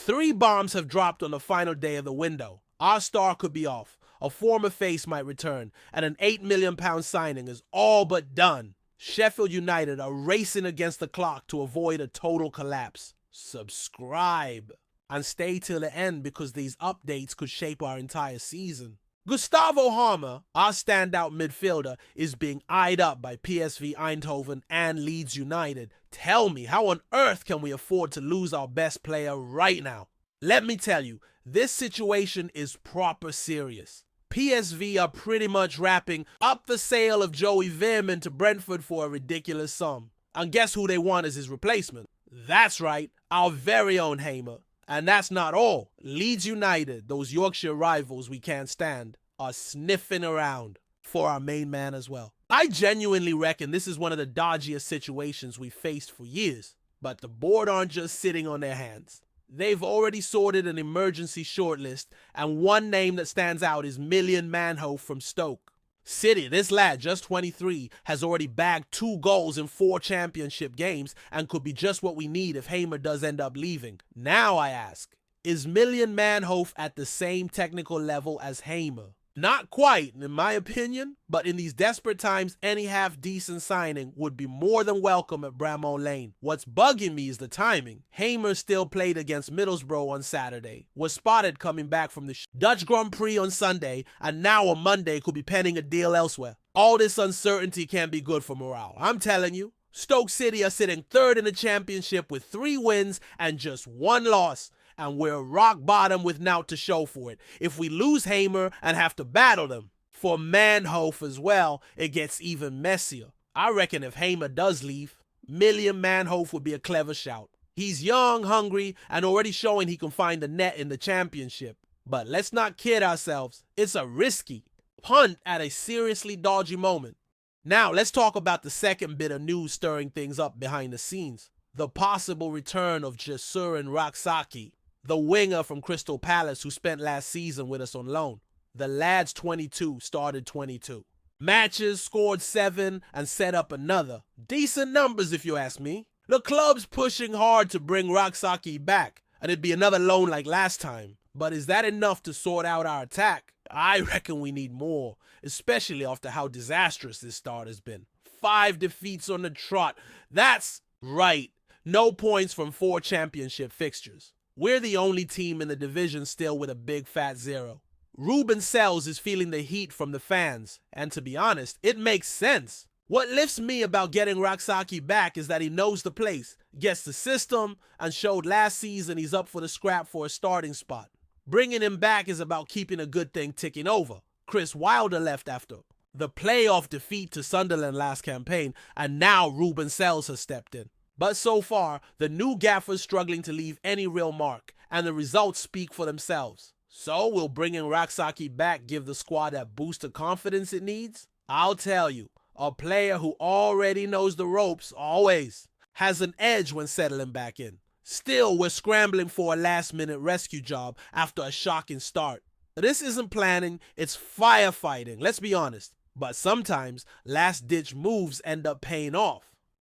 3 bombs have dropped on the final day of the window. Our star could be off, a former face might return, and an £8 million signing is all but done. Sheffield United are racing against the clock to avoid a total collapse. Subscribe and stay till the end because these updates could shape our entire season. Gustavo Hamer, our standout midfielder, is being eyed up by PSV Eindhoven and Leeds United. Tell me, how on earth can we afford to lose our best player right now? Let me tell you, this situation is proper serious. PSV are pretty much wrapping up the sale of Joey Veerman to Brentford for a ridiculous sum. And guess who they want as his replacement? That's right, our very own Hamer. And that's not all. Leeds United, those Yorkshire rivals we can't stand, are sniffing around for our main man as well. I genuinely reckon this is one of the dodgiest situations we've faced for years. But the board aren't just sitting on their hands. They've already sorted an emergency shortlist, and one name that stands out is Million Manhoef from Stoke City. This lad, just 23, has already bagged 2 goals in 4 championship games and could be just what we need if Hamer does end up leaving. Now I ask, is Million Manhoef at the same technical level as Hamer? Not quite, in my opinion, but in these desperate times, any half-decent signing would be more than welcome at Bramall Lane. What's bugging me is the timing. Hamer still played against Middlesbrough on Saturday, was spotted coming back from the Dutch Grand Prix on Sunday, and now on Monday could be penning a deal elsewhere. All this uncertainty can't be good for morale. I'm telling you, Stoke City are sitting 3rd in the championship with 3 wins and just 1 loss. And we're rock bottom with naught to show for it. If we lose Hamer and have to battle them for Manhoef as well, it gets even messier. I reckon if Hamer does leave, Million Manhoef would be a clever shout. He's young, hungry, and already showing he can find the net in the championship. But let's not kid ourselves. It's a risky punt at a seriously dodgy moment. Now let's talk about the second bit of news stirring things up behind the scenes. The possible return of Rak-Sakyi, the winger from Crystal Palace who spent last season with us on loan. The lad's 22, started 22 matches, scored 7, and set up another. Decent numbers if you ask me. The club's pushing hard to bring Raksaki back, and it'd be another loan like last time. But is that enough to sort out our attack? I reckon we need more, especially after how disastrous this start has been. 5 defeats on the trot. That's right, no points from 4 championship fixtures. We're the only team in the division still with a big fat 0. Ruben Sells is feeling the heat from the fans, and to be honest, it makes sense. What lifts me about getting Raksaki back is that he knows the place, gets the system, and showed last season he's up for the scrap for a starting spot. Bringing him back is about keeping a good thing ticking over. Chris Wilder left after the playoff defeat to Sunderland last campaign, and now Ruben Sells has stepped in. But so far, the new gaffer's struggling to leave any real mark, and the results speak for themselves. So will bringing Raksaki back give the squad that boost of confidence it needs? I'll tell you, a player who already knows the ropes always has an edge when settling back in. Still, we're scrambling for a last-minute rescue job after a shocking start. This isn't planning, it's firefighting, let's be honest. But sometimes, last-ditch moves end up paying off.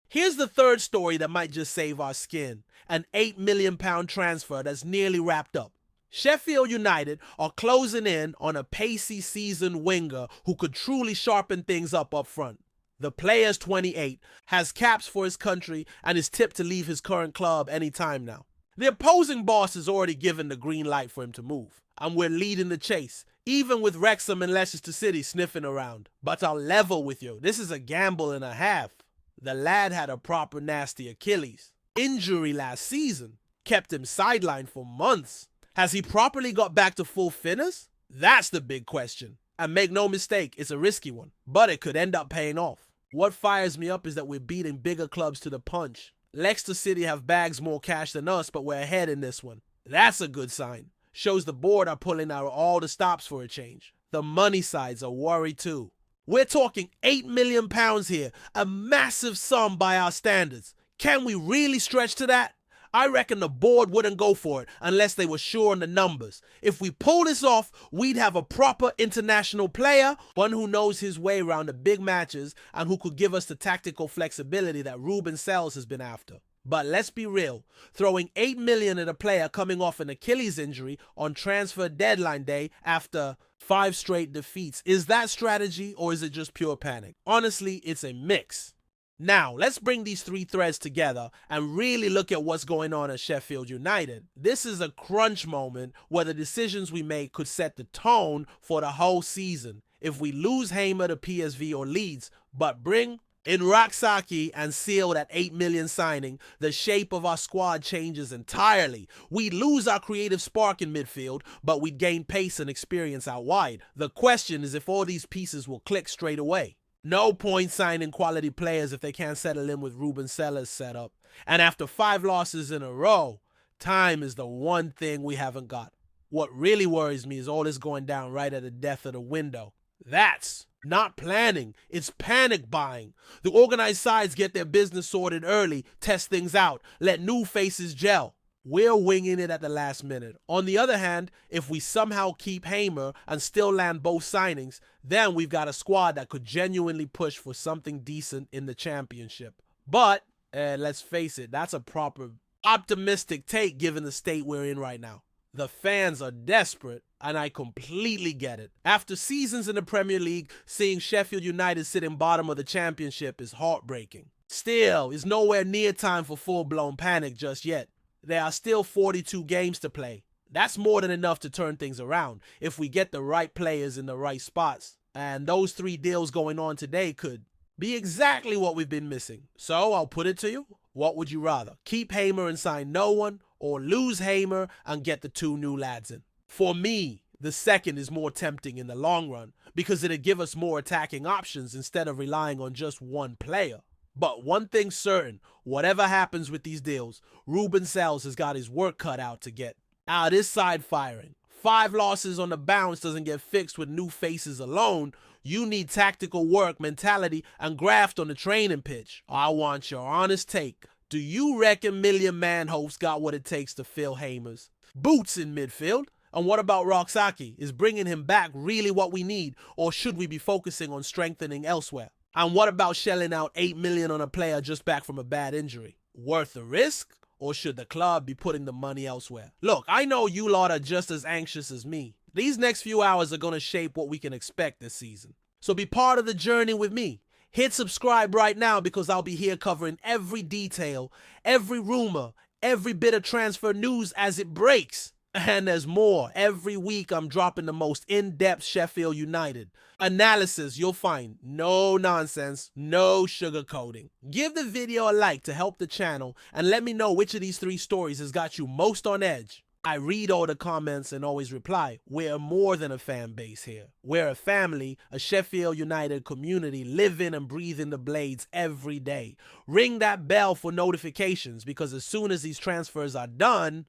Here's the third story that might just save our skin. An £8 million transfer that's nearly wrapped up. Sheffield United are closing in on a pacey seasoned winger who could truly sharpen things up front. The player's 28, has caps for his country, and is tipped to leave his current club anytime now. The opposing boss has already given the green light for him to move, and we're leading the chase, even with Wrexham and Leicester City sniffing around. But I'll level with you, this is a gamble and a half. The lad had a proper nasty Achilles. Injury last season kept him sidelined for months. Has he properly got back to full fitness? That's the big question. And make no mistake, it's a risky one, but it could end up paying off. What fires me up is that we're beating bigger clubs to the punch. Leicester City have bags more cash than us, but we're ahead in this one. That's a good sign. Shows the board are pulling out all the stops for a change. The money side's a worry too. We're talking £8 million here, a massive sum by our standards. Can we really stretch to that? I reckon the board wouldn't go for it unless they were sure on the numbers. If we pull this off, we'd have a proper international player, one who knows his way around the big matches and who could give us the tactical flexibility that Ruben Sells has been after. But let's be real, throwing $8 million at a player coming off an Achilles injury on transfer deadline day after 5 straight defeats, is that strategy or is it just pure panic? Honestly, it's a mix. Now, let's bring these 3 threads together and really look at what's going on at Sheffield United. This is a crunch moment where the decisions we make could set the tone for the whole season. If we lose Hamer to PSV or Leeds, but bring in Rak-Sakyi and seal that $8 million signing, the shape of our squad changes entirely. We'd lose our creative spark in midfield, but we'd gain pace and experience out wide. The question is if all these pieces will click straight away. No point signing quality players if they can't settle in with Ruben Seller's setup. And after 5 losses in a row, time is the one thing we haven't got. What really worries me is all this going down right at the death of the window. That's not planning, it's panic buying. The organized sides get their business sorted early, test things out, let new faces gel. We're winging it at the last minute. On the other hand, if we somehow keep Hamer and still land both signings, then we've got a squad that could genuinely push for something decent in the championship. But, let's face it, that's a proper optimistic take given the state we're in right now. The fans are desperate, and I completely get it. After seasons in the Premier League, seeing Sheffield United sitting bottom of the championship is heartbreaking. Still, it's nowhere near time for full-blown panic just yet. There are still 42 games to play. That's more than enough to turn things around if we get the right players in the right spots. And those 3 deals going on today could be exactly what we've been missing. So I'll put it to you. What would you rather? Keep Hamer and sign no one, or lose Hamer and get the 2 new lads in? For me, the second is more tempting in the long run because it'd give us more attacking options instead of relying on just one player. But one thing's certain, whatever happens with these deals, Ruben Sells has got his work cut out to get out of this side firing. 5 losses on the bounce doesn't get fixed with new faces alone. You need tactical work, mentality, and graft on the training pitch. I want your honest take. Do you reckon Million Manhoef's got what it takes to fill Hamer's boots in midfield? And what about Rak-Sakyi? Is bringing him back really what we need, or should we be focusing on strengthening elsewhere? And what about shelling out $8 million on a player just back from a bad injury? Worth the risk, or should the club be putting the money elsewhere? Look, I know you lot are just as anxious as me. These next few hours are going to shape what we can expect this season. So be part of the journey with me. Hit subscribe right now because I'll be here covering every detail, every rumor, every bit of transfer news as it breaks. And there's more. Every week I'm dropping the most in-depth Sheffield United analysis you'll find. No nonsense, no sugarcoating. Give the video a like to help the channel and let me know which of these 3 stories has got you most on edge. I read all the comments and always reply. We're more than a fan base here. We're a family, a Sheffield United community living and breathing the Blades every day. Ring that bell for notifications because as soon as these transfers are done,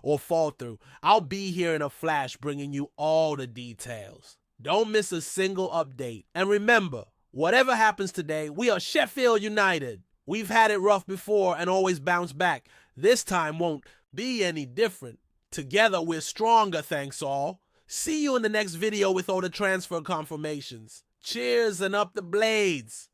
or fall through, I'll be here in a flash bringing you all the details. Don't miss a single update. And remember, whatever happens today, we are Sheffield United. We've had it rough before and always bounced back. This time won't be any different. Together we're stronger, thanks all. See you in the next video with all the transfer confirmations. Cheers and up the Blades.